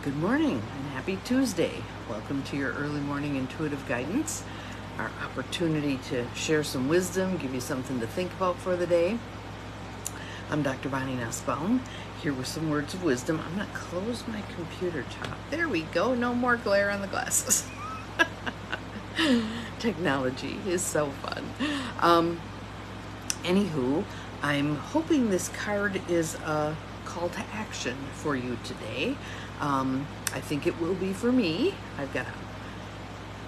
Good morning and happy Tuesday. Welcome to your early morning intuitive guidance, our opportunity to share some wisdom, give you something to think about for the day. I'm Dr. Bonnie Nussbaum, here with some words of wisdom. I'm going to close my computer top. There we go. No more glare on the glasses. Technology is so fun. Anywho, I'm hoping this card is a call to action for you today. I think it will be for me. I've got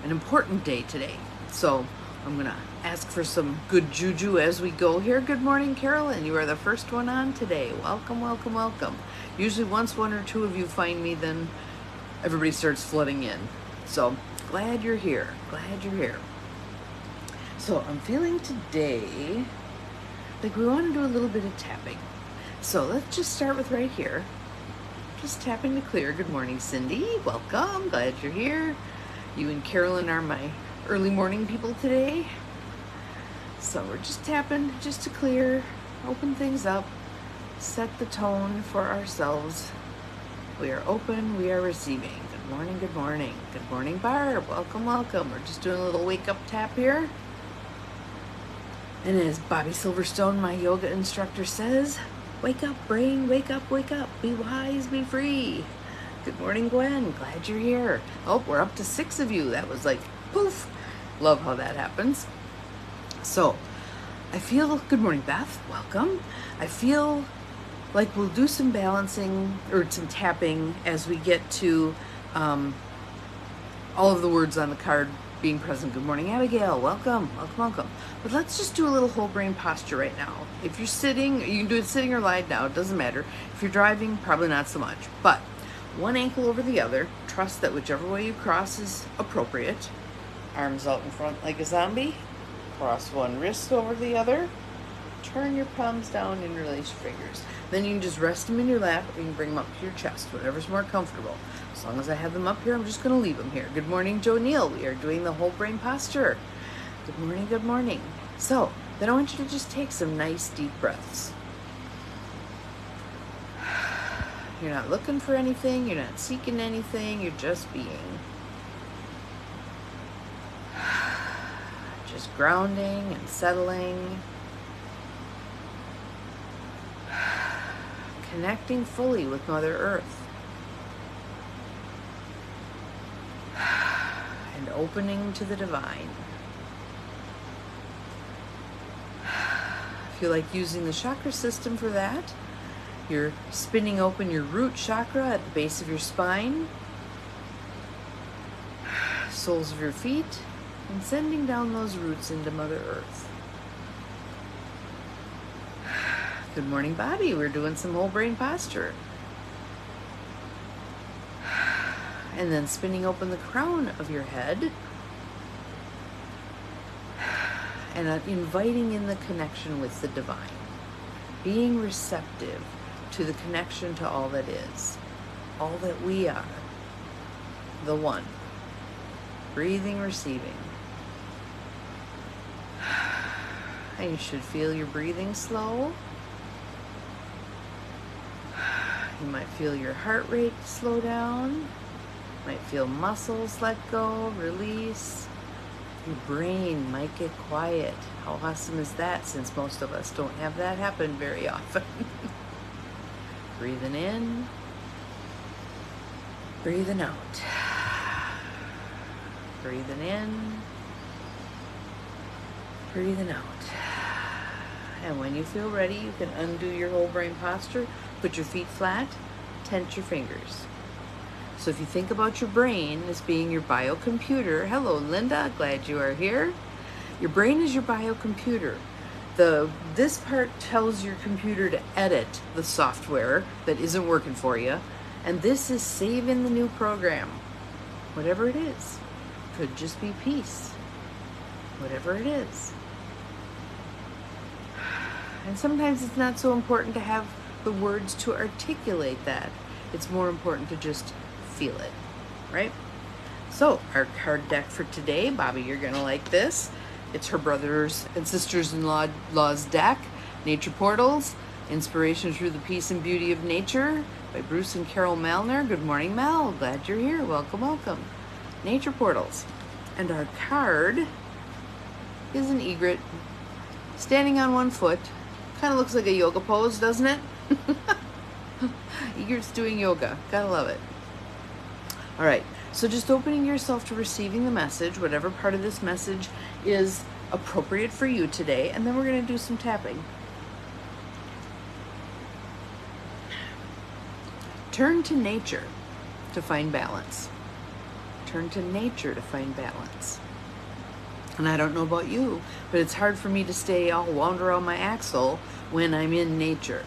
an important day today, so I'm gonna ask for some good juju as we go here. Good morning, Carolyn. You are the first one on today. Welcome, welcome, welcome. Usually once one or two of you find me, then everybody starts flooding in. So glad you're here. Glad you're here. So I'm feeling today like we want to do a little bit of tapping. So let's just start with right here. Just tapping to clear. Good morning, Cindy. Welcome. Glad you're here. You and Carolyn are my early morning people today. So we're just tapping just to clear, open things up, set the tone for ourselves. We are open, we are receiving. Good morning, good morning. Good morning, Barb. Welcome, welcome. We're just doing a little wake up tap here. And as Bobby Silverstone, my yoga instructor, says, wake up, brain, wake up, be wise, be free. Good morning, Gwen, glad you're here. Oh, we're up to 6 of you. That was like, poof. Love how that happens. So, I feel, good morning, Beth, welcome. I feel like we'll do some balancing or some tapping as we get to all of the words on the card being present. Good morning, Abigail. Welcome, welcome, welcome. But let's just do a little whole brain posture right now. If you're sitting, you can do it sitting or lying down. It doesn't matter. If you're driving, probably not so much. But one ankle over the other. Trust that whichever way you cross is appropriate. Arms out in front like a zombie. Cross one wrist over the other. Turn your palms down and release your fingers. Then you can just rest them in your lap or you can bring them up to your chest, whatever's more comfortable. As long as I have them up here, I'm just going to leave them here. Good morning, Joe Neal. We are doing the whole brain posture. Good morning, good morning. So, then I want you to just take some nice deep breaths. You're not looking for anything, you're not seeking anything, you're just being. Just grounding and settling. Connecting fully with Mother Earth. And opening to the divine. If you like using the chakra system for that, you're spinning open your root chakra at the base of your spine, soles of your feet, and sending down those roots into Mother Earth. Good morning, Bobby. We're doing some whole brain posture. And then spinning open the crown of your head and inviting in the connection with the divine. Being receptive to the connection to all that is, all that we are, the one. Breathing, receiving. And you should feel your breathing slow. You might feel your heart rate slow down. Might feel muscles let go, release. Your brain might get quiet. How awesome is that, since most of us don't have that happen very often. Breathing in, breathing out. Breathing in, breathing out. And when you feel ready, you can undo your whole brain posture, put your feet flat, tense your fingers. So if you think about your brain as being your biocomputer, hello Linda, glad you are here. Your brain is your biocomputer. This part tells your computer to edit the software that isn't working for you, and this is saving the new program. Whatever it is. Could just be peace. Whatever it is. And sometimes it's not so important to have the words to articulate that. It's more important to just feel it, right? So our card deck for today, Bobby, you're gonna like this. It's her brothers and sisters-in-law's deck, Nature Portals, Inspiration Through the Peace and Beauty of Nature by Bruce and Carol Malner. Good morning, Mel. Glad you're here. Welcome, welcome. Nature portals. And our card is an egret standing on one foot. Kind of looks like a yoga pose, doesn't it? Egret's doing yoga. Gotta love it. All right, so just opening yourself to receiving the message, whatever part of this message is appropriate for you today, and then we're going to do some tapping. Turn to nature to find balance. Turn to nature to find balance. And I don't know about you, but it's hard for me to stay all wound around my axle when I'm in nature.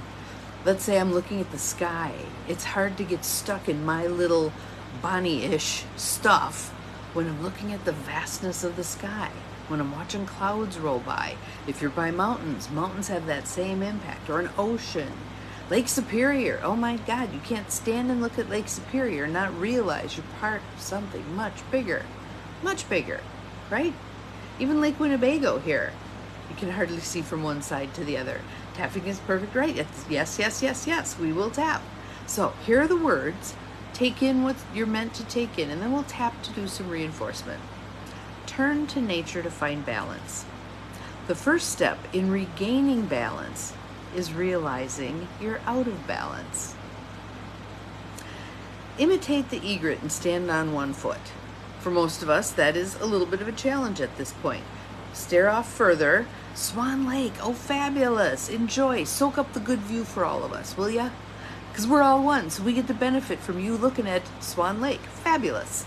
Let's say I'm looking at the sky. It's hard to get stuck in my little Bonnie-ish stuff when I'm looking at the vastness of the sky, when I'm watching clouds roll by. If you're by mountains, mountains have that same impact, or an ocean. Lake Superior, oh my God, you can't stand and look at Lake Superior and not realize you're part of something much bigger, right? Even Lake Winnebago here, you can hardly see from one side to the other. Tapping is perfect, right? Yes, yes, yes, yes, we will tap. So here are the words. Take in what you're meant to take in, and then we'll tap to do some reinforcement. Turn to nature to find balance. The first step in regaining balance is realizing you're out of balance. Imitate the egret and stand on one foot. For most of us, that is a little bit of a challenge at this point. Stare off further. Swan Lake, oh fabulous. Enjoy, soak up the good view for all of us, will ya? Because we're all one, so we get to benefit from you looking at Swan Lake. Fabulous.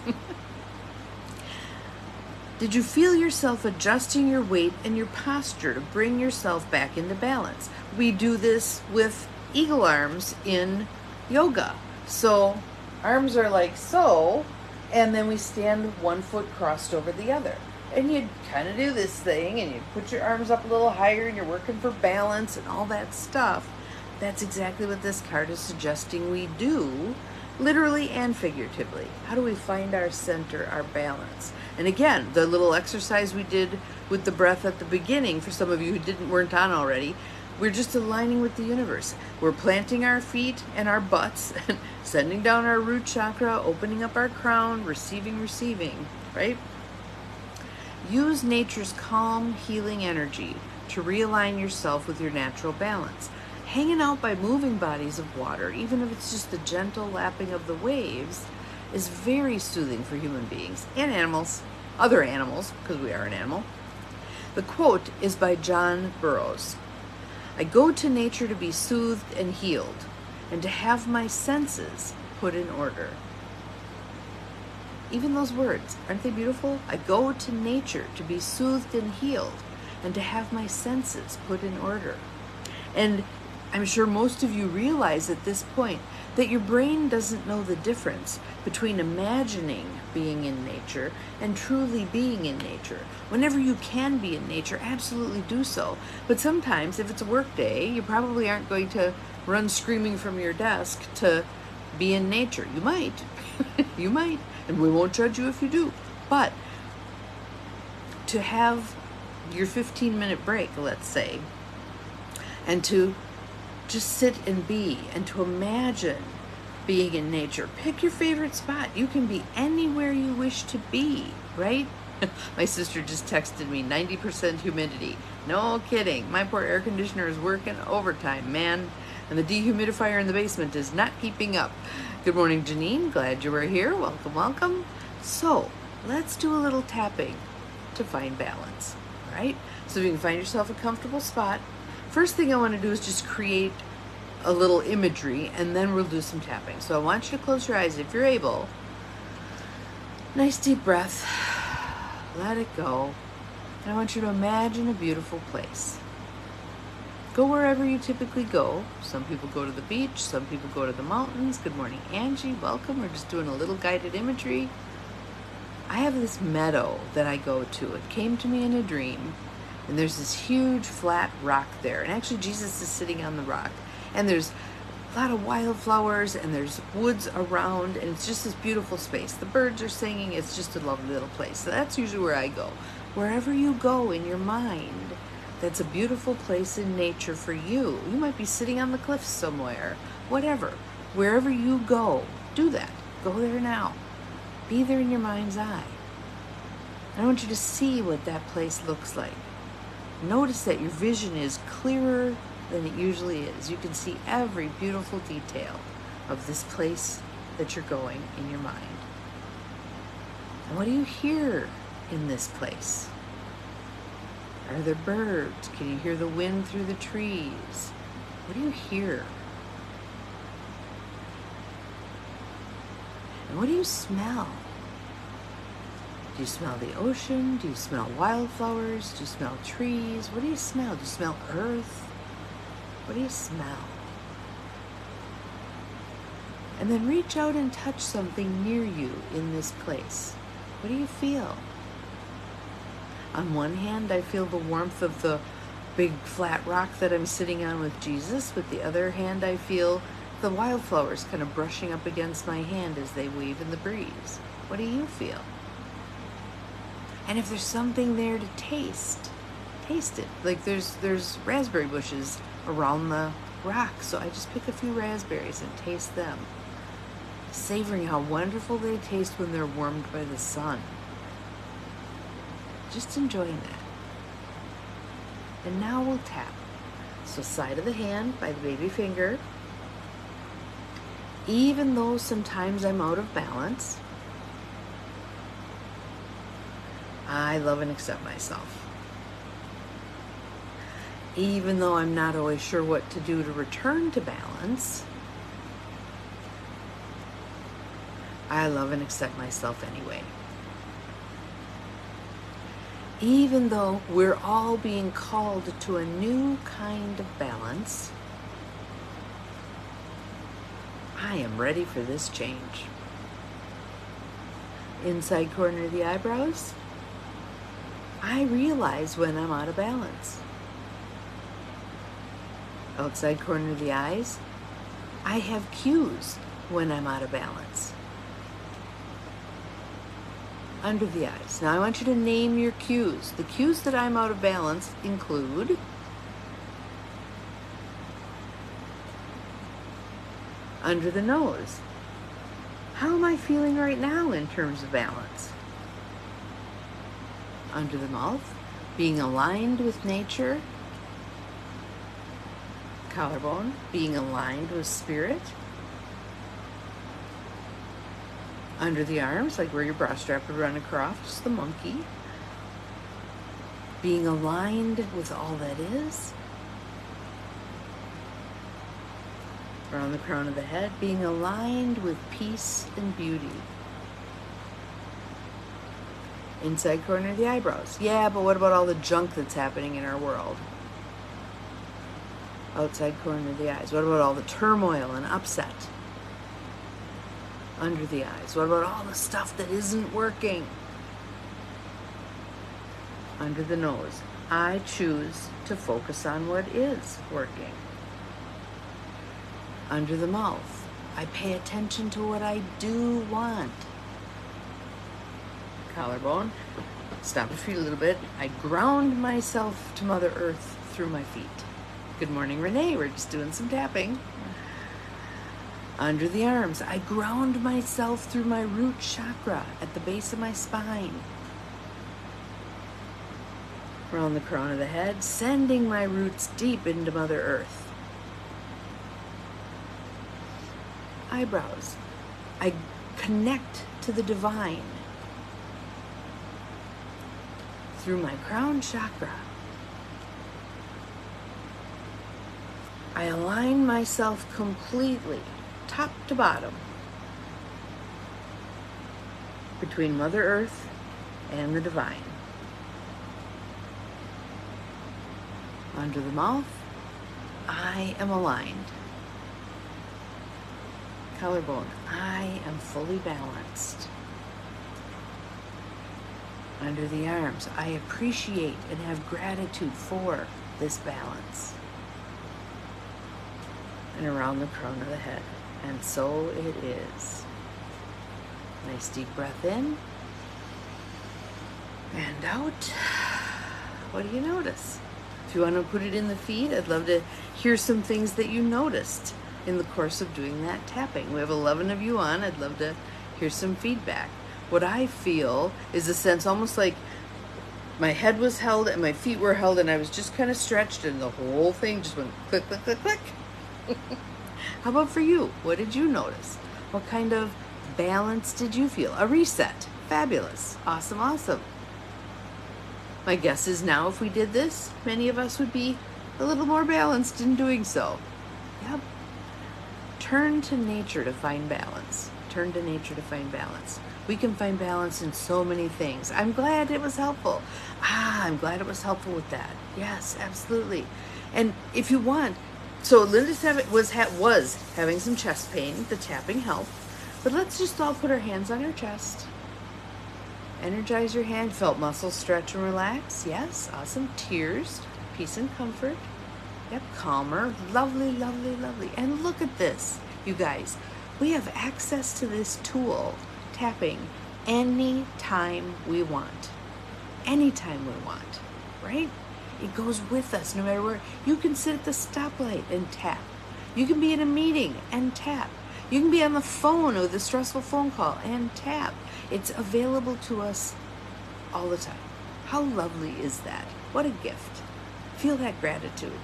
Did you feel yourself adjusting your weight and your posture to bring yourself back into balance? We do this with eagle arms in yoga. So arms are like so, and then we stand one foot crossed over the other. And you kind of do this thing, and you put your arms up a little higher, and you're working for balance and all that stuff. That's exactly what this card is suggesting we do, literally and figuratively. How do we find our center, our balance? And again, the little exercise we did with the breath at the beginning, for some of you who weren't on already, we're just aligning with the universe. We're planting our feet and our butts, and sending down our root chakra, opening up our crown, receiving, right? Use nature's calm, healing energy to realign yourself with your natural balance. Hanging out by moving bodies of water, even if it's just the gentle lapping of the waves, is very soothing for human beings and animals, other animals, because we are an animal. The quote is by John Burroughs. I go to nature to be soothed and healed, and to have my senses put in order. Even those words, aren't they beautiful? I go to nature to be soothed and healed, and to have my senses put in order. And I'm sure most of you realize at this point that your brain doesn't know the difference between imagining being in nature and truly being in nature. Whenever you can be in nature, absolutely do so. But sometimes, if it's a work day, you probably aren't going to run screaming from your desk to be in nature. You might. You might. And we won't judge you if you do. But to have your 15-minute break, let's say, and to just sit and be, and to imagine being in nature. Pick your favorite spot. You can be anywhere you wish to be, right? My sister just texted me, 90% humidity. No kidding. My poor air conditioner is working overtime, man. And the dehumidifier in the basement is not keeping up. Good morning, Janine. Glad you were here. Welcome, welcome. So let's do a little tapping to find balance, all right? So if you can find yourself a comfortable spot, first thing I want to do is just create a little imagery, and then we'll do some tapping. So I want you to close your eyes if you're able. Nice deep breath. Let it go. And I want you to imagine a beautiful place. Go wherever you typically go. Some people go to the beach, some people go to the mountains. Good morning, Angie. Welcome. We're just doing a little guided imagery. I have this meadow that I go to. It came to me in a dream. And there's this huge flat rock there. And actually Jesus is sitting on the rock. And there's a lot of wildflowers, and there's woods around, and it's just this beautiful space. The birds are singing. It's just a lovely little place. So that's usually where I go. Wherever you go in your mind, that's a beautiful place in nature for you. You might be sitting on the cliffs somewhere. Whatever. Wherever you go, do that. Go there now. Be there in your mind's eye. I want you to see what that place looks like. Notice that your vision is clearer than it usually is. You can see every beautiful detail of this place that you're going in your mind. And what do you hear in this place? Are there birds? Can you hear the wind through the trees? What do you hear? And what do you smell? Do you smell the ocean? Do you smell wildflowers? Do you smell trees? What do you smell? Do you smell earth? What do you smell? And then reach out and touch something near you in this place. What do you feel? On one hand, I feel the warmth of the big flat rock that I'm sitting on with Jesus. With the other hand, I feel the wildflowers kind of brushing up against my hand as they wave in the breeze. What do you feel? And if there's something there to taste it. Like there's raspberry bushes around the rock, so I just pick a few raspberries and taste them, savoring how wonderful they taste when they're warmed by the sun. Just enjoying that. And now we'll tap. So side of the hand by the baby finger. Even though sometimes I'm out of balance, I love and accept myself. Even though I'm not always sure what to do to return to balance, I love and accept myself anyway. Even though we're all being called to a new kind of balance, I am ready for this change. Inside corner of the eyebrows, I realize when I'm out of balance. Outside corner of the eyes, I have cues when I'm out of balance. Under the eyes. Now I want you to name your cues. The cues that I'm out of balance include under the nose. How am I feeling right now in terms of balance? Under the mouth, being aligned with nature. Collarbone, being aligned with spirit. Under the arms, like where your bra strap would run across, just the monkey. Being aligned with all that is. Around the crown of the head, being aligned with peace and beauty. Inside corner of the eyebrows. Yeah, but what about all the junk that's happening in our world? Outside corner of the eyes. What about all the turmoil and upset? Under the eyes. What about all the stuff that isn't working? Under the nose. I choose to focus on what is working. Under the mouth. I pay attention to what I do want. Collarbone. Stop your feet a little bit. I ground myself to Mother Earth through my feet. Good morning, Renee. We're just doing some tapping. Under the arms, I ground myself through my root chakra at the base of my spine. Around the crown of the head, sending my roots deep into Mother Earth. Eyebrows, I connect to the divine through my crown chakra. I align myself completely, top to bottom, between Mother Earth and the divine. Under the mouth, I am aligned. Collarbone, I am fully balanced. Under the arms, I appreciate and have gratitude for this balance. And around the crown of the head. And so it is. Nice deep breath in and out. What do you notice? If you want to put it in the feed, I'd love to hear some things that you noticed. in the course of doing that tapping? We have 11 of you on. I'd love to hear some feedback. What I feel is a sense almost like my head was held and my feet were held and I was just kind of stretched and the whole thing just went click, click, click, click. How about for you? What did you notice? What kind of balance did you feel? A reset. Fabulous. Awesome, awesome. My guess is now if we did this, many of us would be a little more balanced in doing so. Yep. Turn to nature to find balance. Turn to nature to find balance. We can find balance in so many things. I'm glad it was helpful. I'm glad it was helpful with that. Yes, absolutely. And if you want, so Linda was having some chest pain. The tapping helped. But let's just all put our hands on our chest. Energize your hand. Felt muscles stretch and relax. Yes, awesome. Tears, peace and comfort. Yep, calmer. Lovely, lovely, lovely. And look at this, you guys. We have access to this tool, tapping, anytime we want. Anytime we want, right? It goes with us no matter where. You can sit at the stoplight and tap. You can be in a meeting and tap. You can be on the phone with a stressful phone call and tap. It's available to us all the time. How lovely is that? What a gift. Feel that gratitude.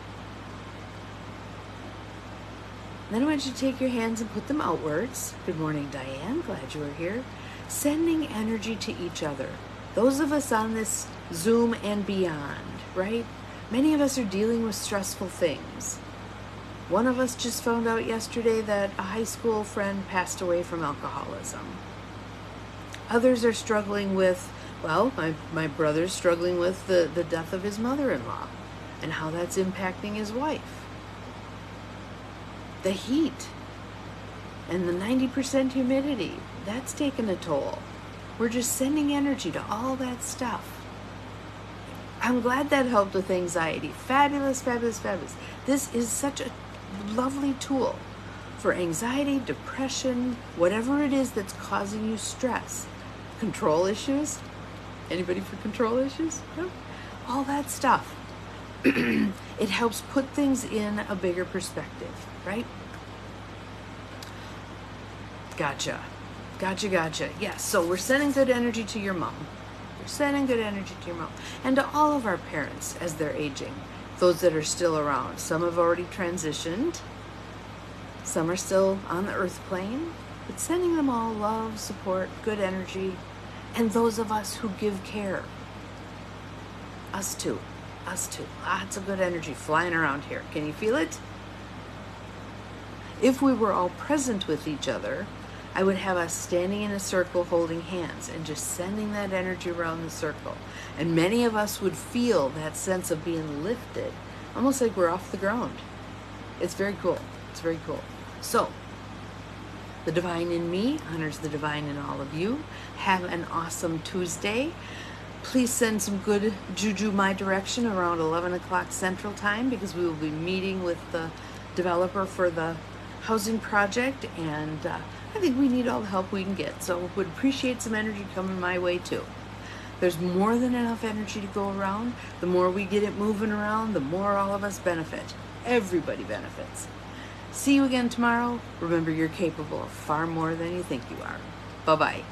Then I want you to take your hands and put them outwards. Good morning, Diane. Glad you were here. Sending energy to each other. Those of us on this Zoom and beyond, right? Many of us are dealing with stressful things. One of us just found out yesterday that a high school friend passed away from alcoholism. Others are struggling with, well, my brother's struggling with the death of his mother-in-law and how that's impacting his wife. The heat and the 90% humidity, that's taken a toll. We're just sending energy to all that stuff. I'm glad that helped with anxiety. Fabulous, fabulous, fabulous. This is such a lovely tool for anxiety, depression, whatever it is that's causing you stress. Control issues? Anybody for control issues? No? All that stuff. It helps put things in a bigger perspective, right? Gotcha. Gotcha. Yes, so we're sending good energy to your mom. We're sending good energy to your mom. And to all of our parents as they're aging. Those that are still around. Some have already transitioned. Some are still on the earth plane. But sending them all love, support, good energy. And those of us who give care. Us too. Lots of good energy flying around here. Can you feel it? If we were all present with each other, I would have us standing in a circle holding hands and just sending that energy around the circle. And many of us would feel that sense of being lifted, almost like we're off the ground. It's very cool. It's very cool. So, the divine in me honors the divine in all of you. Have an awesome Tuesday. Please send some good juju my direction around 11 o'clock Central Time because we will be meeting with the developer for the housing project, and I think we need all the help we can get. So would appreciate some energy coming my way too. There's more than enough energy to go around. The more we get it moving around, the more all of us benefit. Everybody benefits. See you again tomorrow. Remember, you're capable of far more than you think you are. Bye-bye.